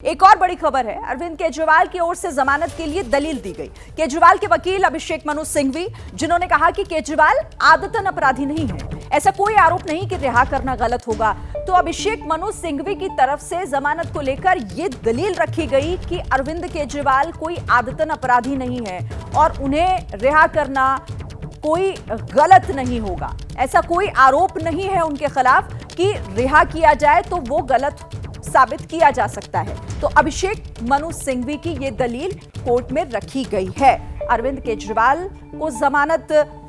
एक और बड़ी खबर है। अरविंद केजरीवाल की ओर से जमानत के लिए दलील दी गई। केजरीवाल के वकील अभिषेक मनु सिंघवी, जिन्होंने कहा कि केजरीवाल आदतन अपराधी नहीं है, ऐसा कोई आरोप नहीं कि रिहा करना गलत होगा। तो अभिषेक मनु सिंघवी की तरफ से जमानत को लेकर यह दलील रखी गई कि अरविंद केजरीवाल कोई आदतन अपराधी नहीं है और उन्हें रिहा करना कोई गलत नहीं होगा। ऐसा कोई आरोप नहीं है उनके खिलाफ कि रिहा किया जाए तो वो गलत साबित किया जा सकता है। तो अभिषेक मनु सिंघवी की यह दलील कोर्ट में रखी गई है। अरविंद केजरीवाल को जमानत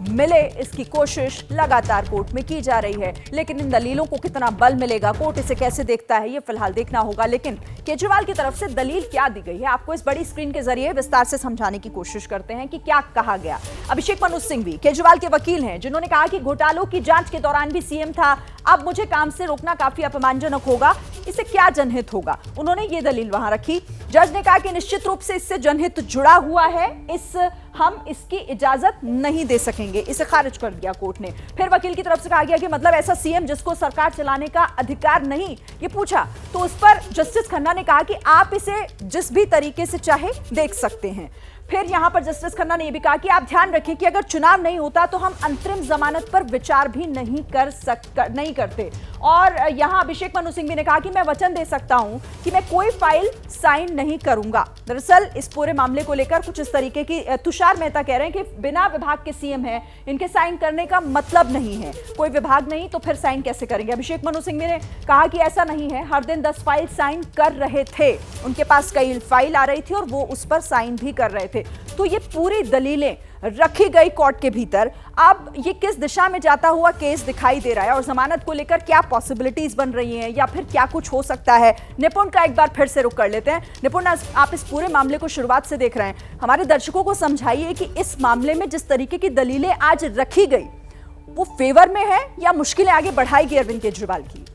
मिले, इसकी कोशिश लगातार कोर्ट में की जा रही है, लेकिन इन दलीलों को कितना बल मिलेगा, कोर्ट इसे कैसे देखता है, ये फिलहाल देखना होगा। लेकिन केजरीवाल की तरफ से दलील क्या दी गई है, आपको इस बड़ी स्क्रीन के जरिए विस्तार से समझाने की कोशिश करते हैं कि क्या कहा गया। अभिषेक मनु सिंघवी केजरीवाल के वकील हैं, जिन्होंने कहा कि घोटालों की जांच के दौरान भी सीएम था, अब मुझे काम से रोकना काफी अपमानजनक होगा, इससे क्या जनहित होगा। उन्होंने ये दलील वहां रखी। जज ने कहा कि निश्चित रूप से इससे जनहित जुड़ा हुआ है, हम इसकी इजाजत नहीं दे सकेंगे, इसे खारिज कर दिया कोर्ट ने। फिर वकील की तरफ से कहा गया कि मतलब ऐसा सीएम जिसको सरकार चलाने का अधिकार नहीं, ये पूछा तो उस पर जस्टिस खन्ना ने कहा कि आप इसे जिस भी तरीके से चाहे देख सकते हैं। फिर यहां पर जस्टिस खन्ना ने यह भी कहा कि आप ध्यान रखें कि अगर चुनाव नहीं होता तो हम अंतरिम जमानत पर विचार भी नहीं करते। और यहां अभिषेक मनु सिंघवी ने कहा कि मैं वचन दे सकता हूं कि मैं कोई फाइल साइन नहीं करूंगा। दरअसल इस पूरे मामले को लेकर कुछ इस तरीके की तुषार मेहता कह रहे हैं कि बिना विभाग के सीएम हैं, इनके साइन करने का मतलब नहीं है, कोई विभाग नहीं तो फिर साइन कैसे करेंगे। अभिषेक मनु सिंघवी ने कहा कि ऐसा नहीं है, हर दिन 10 फाइल साइन कर रहे थे, उनके पास कई फाइल आ रही थी और वो उस पर साइन भी कर रहे थे। तो ये पूरी दलीलें रखी गई कोर्ट के भीतर। अब ये किस दिशा में जाता हुआ केस दिखाई दे रहा है और जमानत को लेकर क्या पॉसिबिलिटीज बन रही हैं या फिर क्या कुछ हो सकता है, निपुण का एक बार फिर से रुख कर लेते हैं। निपुण, आप इस पूरे मामले को शुरुआत से देख रहे हैं, हमारे दर्शकों को समझाइए कि इस मामले में जिस तरीके की दलीलें आज रखी गई वो फेवर में है या मुश्किलें आगे बढ़ाएगी अरविंद केजरीवाल की।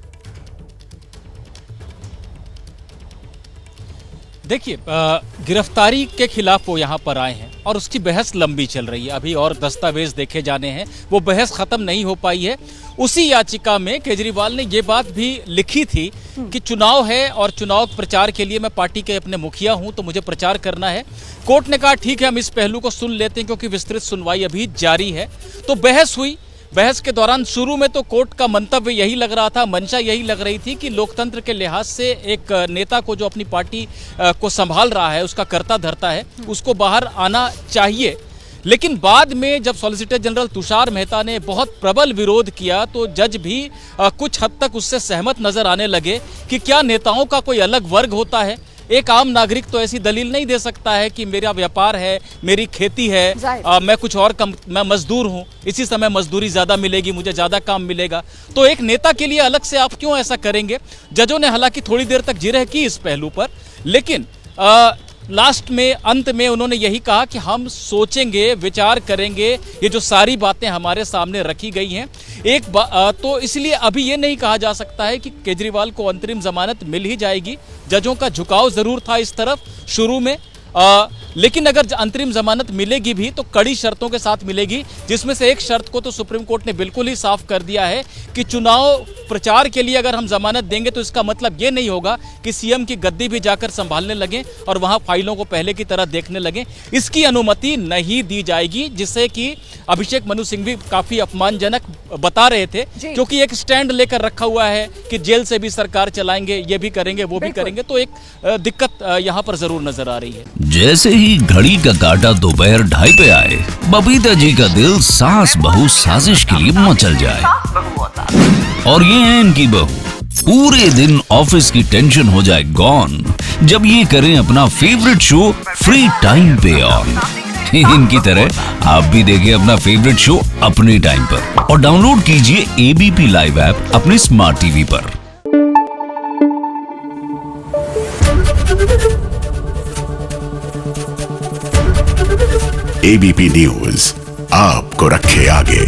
देखिए, गिरफ्तारी के खिलाफ वो यहाँ पर आए हैं और उसकी बहस लंबी चल रही है, अभी और दस्तावेज देखे जाने हैं, वो बहस खत्म नहीं हो पाई है। उसी याचिका में केजरीवाल ने ये बात भी लिखी थी कि चुनाव है और चुनाव प्रचार के लिए मैं पार्टी के अपने मुखिया हूं तो मुझे प्रचार करना है। कोर्ट ने कहा ठीक है, हम इस पहलू को सुन लेते हैं क्योंकि विस्तृत सुनवाई अभी जारी है। तो बहस हुई। बहस के दौरान शुरू में तो कोर्ट का मंतव्य यही लग रहा था, मंशा यही लग रही थी कि लोकतंत्र के लिहाज से एक नेता को जो अपनी पार्टी को संभाल रहा है, उसका कर्ता धर्ता है, उसको बाहर आना चाहिए। लेकिन बाद में जब सॉलिसिटर जनरल तुषार मेहता ने बहुत प्रबल विरोध किया तो जज भी कुछ हद तक उससे सहमत नजर आने लगे कि क्या नेताओं का कोई अलग वर्ग होता है। एक आम नागरिक तो ऐसी दलील नहीं दे सकता है कि मेरा व्यापार है, मेरी खेती है, मैं कुछ और कम, मैं मजदूर हूं, इसी समय मजदूरी ज्यादा मिलेगी, मुझे ज्यादा काम मिलेगा। तो एक नेता के लिए अलग से आप क्यों ऐसा करेंगे। जजों ने हालांकि थोड़ी देर तक जिरह की इस पहलू पर, लेकिन लास्ट में, अंत में उन्होंने यही कहा कि हम सोचेंगे, विचार करेंगे, ये जो सारी बातें हमारे सामने रखी गई हैं। तो इसलिए अभी ये नहीं कहा जा सकता है कि केजरीवाल को अंतरिम जमानत मिल ही जाएगी। जजों का झुकाव जरूर था इस तरफ शुरू में, लेकिन अगर अंतरिम जमानत मिलेगी भी तो कड़ी शर्तों के साथ मिलेगी, जिसमें से एक शर्त को तो सुप्रीम कोर्ट ने बिल्कुल ही साफ कर दिया है कि चुनाव प्रचार के लिए अगर हम जमानत देंगे तो इसका मतलब ये नहीं होगा कि सीएम की गद्दी भी जाकर संभालने लगें और वहां फाइलों को पहले की तरह देखने लगें। इसकी अनुमति नहीं दी जाएगी, जिसे कि अभिषेक मनु सिंघवी काफी अपमानजनक बता रहे थे, क्योंकि एक स्टैंड लेकर रखा हुआ है कि जेल से भी सरकार चलाएंगे, ये भी करेंगे, वो भी करेंगे। तो एक दिक्कत यहाँ पर जरूर नजर आ रही है। जैसे ही घड़ी का काटा दोपहर 2:30 पे आए, बबीता जी का दिल सास बहू साजिश के लिए मचल जाए। और ये है इनकी बहू, पूरे दिन ऑफिस की टेंशन हो जाए गॉन जब ये करें अपना फेवरेट शो फ्री टाइम पे ऑन। इनकी तरह आप भी देखिए अपना फेवरेट शो अपने टाइम पर और डाउनलोड कीजिए एबीपी लाइव ऐप अपने स्मार्ट टीवी पर। एबीपी न्यूज आपको रखे आगे।